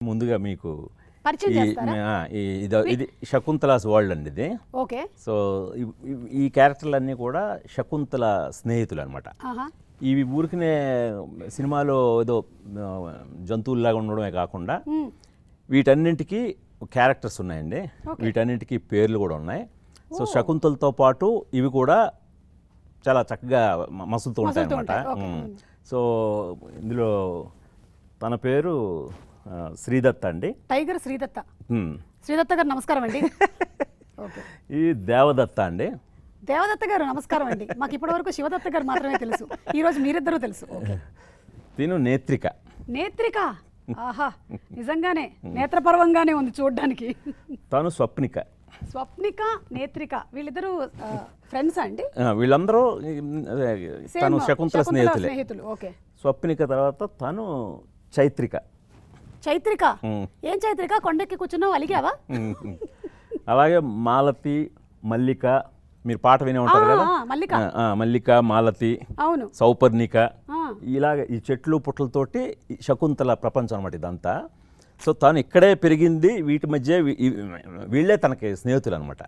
ముందుగా మీకు పరిచయం చేస్తారా? ఇది శకుంతలాస్ వరల్డ్ అండి ఇది. ఓకే. సో ఈ క్యారెక్టర్లన్నీ కూడా శకుంతల స్నేహితులు అనమాట. ఆహా. ఇవి ఊరికనే సినిమాలో ఏదో జంతువుల్లాగా ఉండడమే కాకుండా వీటన్నింటికి క్యారెక్టర్స్ ఉన్నాయండి. వీటన్నింటికి పేర్లు కూడా ఉన్నాయి. సో శకుంతలతో పాటు ఇవి కూడా చాలా చక్కగా మసులుతూ ఉంటాయి అన్నమాట. సో ఇందులో తన పేరు శ్రీదత్త అండి. టైగర్ శ్రీదత్త. శ్రీదత్త గారు నమస్కారం అండి. ఈ దేవదత్త అండి. దేవదత్త గారు నమస్కారం అండి. మాకు ఇప్పటి వరకు శివదత్త గారు మాత్రమే తెలుసు. ఈ రోజు మీరిద్దరూ తెలుసు. తిను నేత్రిక. నేత్రిక. ఆహా, నిజంగానే నేత్రపర్వంగానే ఉంది చూడడానికి. తను స్వప్నిక. స్వప్నిక, నేత్రిక వీళ్ళిద్దరూ ఫ్రెండ్సా అండి? వీళ్ళందరూ తను శకుంతల స్నేహితులే. ఓకే. స్వప్నిక తర్వాత తను చైత్రిక. చైత్రిక. ఏం చైత్రిక, కొండెక్కి కూర్చున్నావు, అలిగావా? అలాగే మాలతి, మల్లిక, మీరు పాట వినే ఉంటారు కదా. మల్లిక, మాలతి, అవును, సౌపర్ణిక, ఇలాగ ఈ చెట్లు పుట్లతోటి శకుంతల ప్రపంచం అన్నమాట ఇదంతా. సో తను ఇక్కడే పెరిగింది, వీటి మధ్య వీళ్ళే తనకి స్నేహితులు అనమాట.